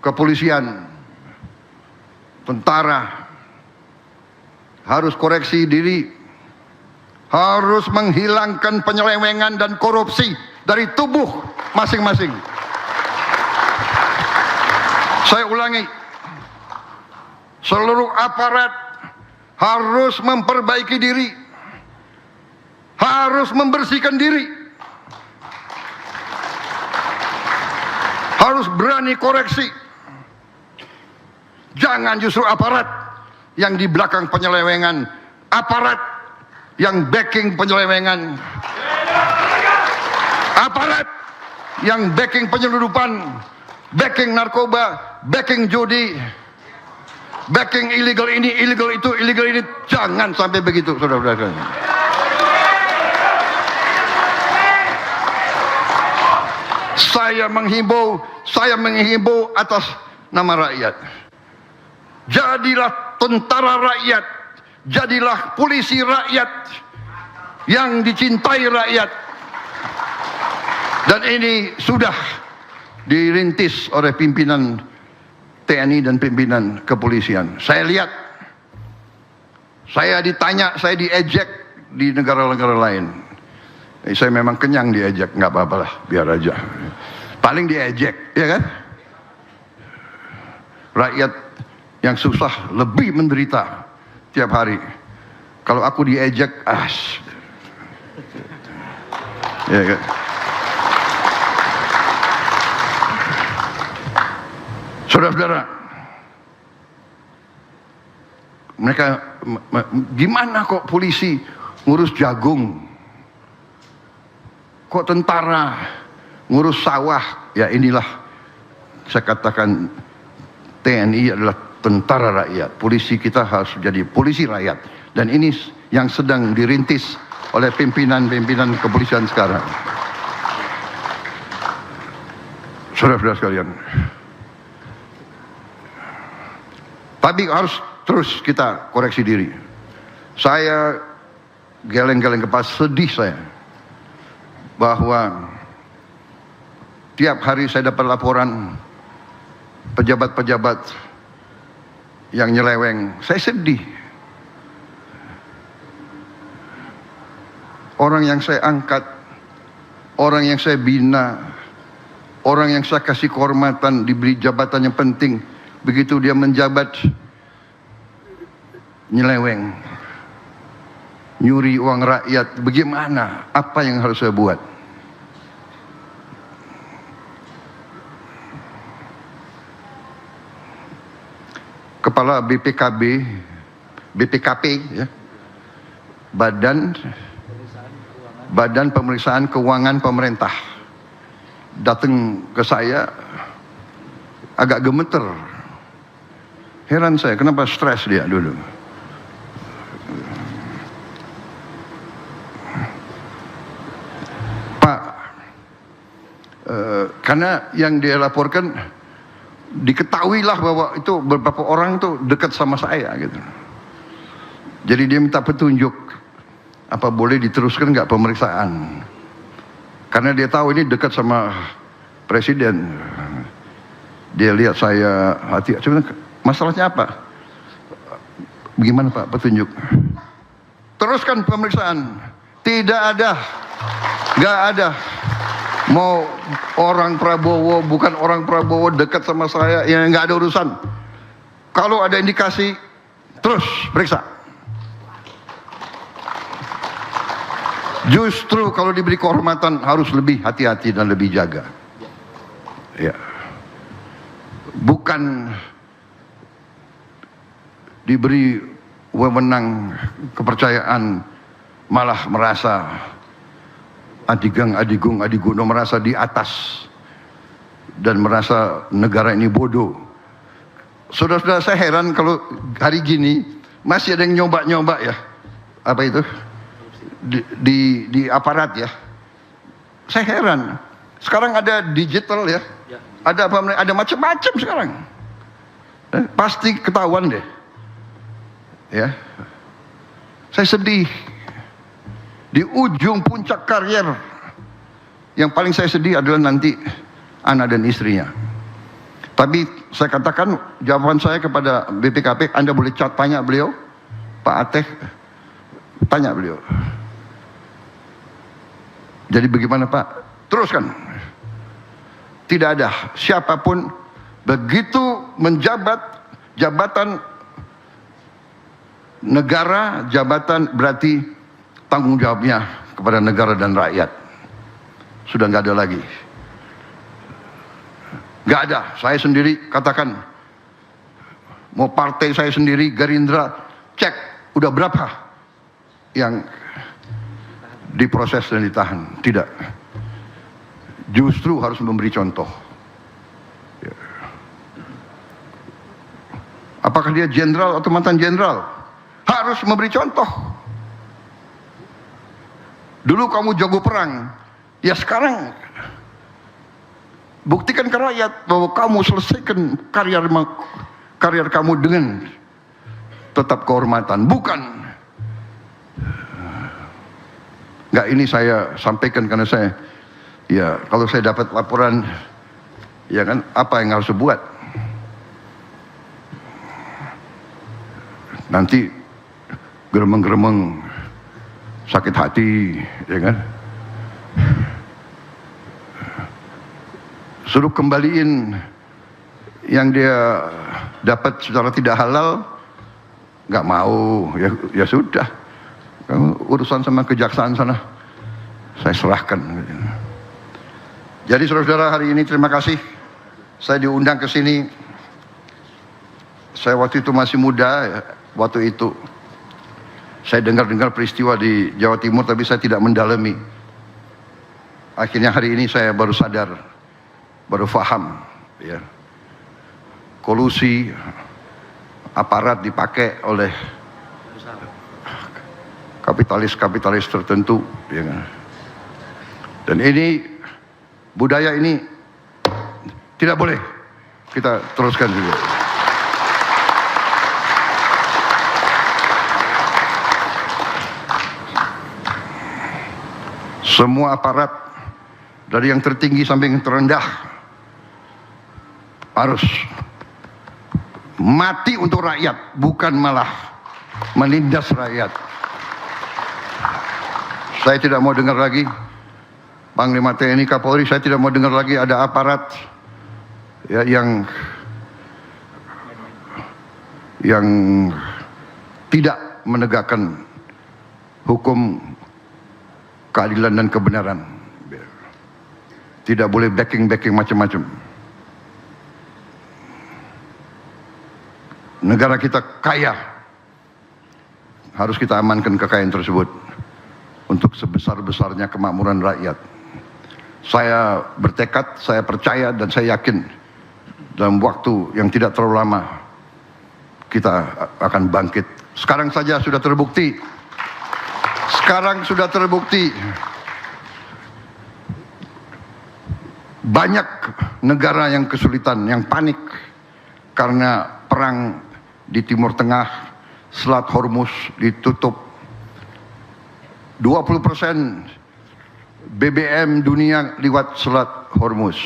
kepolisian, tentara harus koreksi diri, harus menghilangkan penyelewengan dan korupsi dari tubuh masing-masing. Saya ulangi, seluruh aparat harus memperbaiki diri, harus membersihkan diri, harus berani koreksi. Jangan justru aparat yang di belakang penyelewengan, aparat yang backing penyelewengan, aparat yang backing penyelundupan, backing narkoba, backing judi, backing illegal ini, illegal itu, illegal ini. Jangan sampai begitu, saudara-saudara. Saya menghimbau atas nama rakyat. Jadilah tentara rakyat, jadilah polisi rakyat yang dicintai rakyat. Dan ini sudah dirintis oleh pimpinan TNI dan pimpinan kepolisian. Saya lihat, saya ditanya, saya diejek di negara-negara lain. Saya memang kenyang diejek, nggak apa-apa lah, biar aja. Paling diejek, ya kan? Rakyat yang susah lebih menderita tiap hari. Kalau aku diejek, ya kan? Saudara-saudara, mereka gimana kok polisi ngurus jagung, kok tentara ngurus sawah? Ya inilah saya katakan, TNI adalah tentara rakyat, polisi kita harus jadi polisi rakyat. Dan ini yang sedang dirintis oleh pimpinan-pimpinan kepolisian sekarang. Saudara-saudara sekalian, tapi harus terus kita koreksi diri. Saya geleng-geleng kepala, sedih saya bahwa tiap hari saya dapat laporan pejabat-pejabat yang nyeleweng. Saya sedih. Orang yang saya angkat, orang yang saya bina, orang yang saya kasih kehormatan, diberi jabatan yang penting, begitu dia menjabat, nyeleweng, nyuri uang rakyat. Bagaimana? Apa yang harus saya buat? Kepala BPKP, ya, Badan Pemeriksaan Keuangan Pemerintah, datang ke saya agak gemeter. Heran saya, kenapa stres dia dulu? Pak, karena yang dia laporkan, diketahuilah bahwa itu beberapa orang tuh dekat sama saya gitu. Jadi dia minta petunjuk, apa boleh diteruskan nggak pemeriksaan? Karena dia tahu ini dekat sama presiden. Dia lihat saya hati, sebenarnya masalahnya apa? Bagaimana Pak, petunjuk? Teruskan pemeriksaan. Tidak ada, nggak ada. Mau orang Prabowo, bukan orang Prabowo, dekat sama saya, ya nggak ada urusan. Kalau ada indikasi, terus periksa. Justru kalau diberi kehormatan harus lebih hati-hati dan lebih jaga. Ya, bukan diberi wewenang, kepercayaan, malah merasa adigung, merasa di atas dan merasa negara ini bodoh. Saudara-saudara, saya heran kalau hari gini masih ada yang nyoba-nyoba ya, apa itu di aparat ya. Saya heran. Sekarang ada digital ya, ada apa? Ada macam-macam sekarang. Pasti ketahuan deh. Ya, saya sedih. Di ujung puncak karier, yang paling saya sedih adalah nanti anak dan istrinya. Tapi saya katakan jawaban saya kepada BPKP, Anda boleh tanya beliau, Pak Ateh, tanya beliau. Jadi bagaimana Pak? Teruskan. Tidak ada siapapun begitu menjabat jabatan negara, jabatan berarti tanggung jawabnya kepada negara dan rakyat. Sudah nggak ada lagi. Nggak ada. Saya sendiri katakan, mau partai saya sendiri, Gerindra, cek udah berapa yang diproses dan ditahan. Tidak. Justru harus memberi contoh. Apakah dia jenderal atau mantan jenderal? Harus memberi contoh. Dulu kamu jago perang, ya sekarang buktikan ke rakyat bahwa kamu selesaikan karier kamu dengan tetap kehormatan. Bukan. Enggak, ini saya sampaikan karena saya, ya kalau saya dapat laporan, ya kan, apa yang harus saya buat? Nanti geremeng-geremeng, sakit hati, ya kan? Suruh kembaliin yang dia dapat secara tidak halal, nggak mau, ya sudah. Urusan sama kejaksaan sana, saya serahkan. Jadi saudara-saudara, hari ini terima kasih. Saya diundang ke sini. Saya waktu itu masih muda, waktu itu saya dengar-dengar peristiwa di Jawa Timur, tapi saya tidak mendalami. Akhirnya hari ini saya baru sadar, baru paham, ya, kolusi aparat dipakai oleh kapitalis tertentu, ya kan? Dan ini budaya ini tidak boleh kita teruskan juga. Semua aparat dari yang tertinggi sampai yang terendah harus mati untuk rakyat, bukan malah menindas rakyat. Saya tidak mau dengar lagi Panglima TNI, Kapolri, saya tidak mau dengar lagi ada aparat, ya, yang tidak menegakkan hukum, keadilan dan kebenaran. Tidak boleh backing macam-macam. Negara kita kaya, harus kita amankan kekayaan tersebut untuk sebesar-besarnya kemakmuran rakyat. Saya bertekad, saya percaya dan saya yakin dalam waktu yang tidak terlalu lama kita akan bangkit. Sekarang saja sudah terbukti. Sekarang sudah terbukti. Banyak negara yang kesulitan, yang panik karena perang di Timur Tengah, Selat Hormuz ditutup. 20% BBM dunia lewat Selat Hormuz.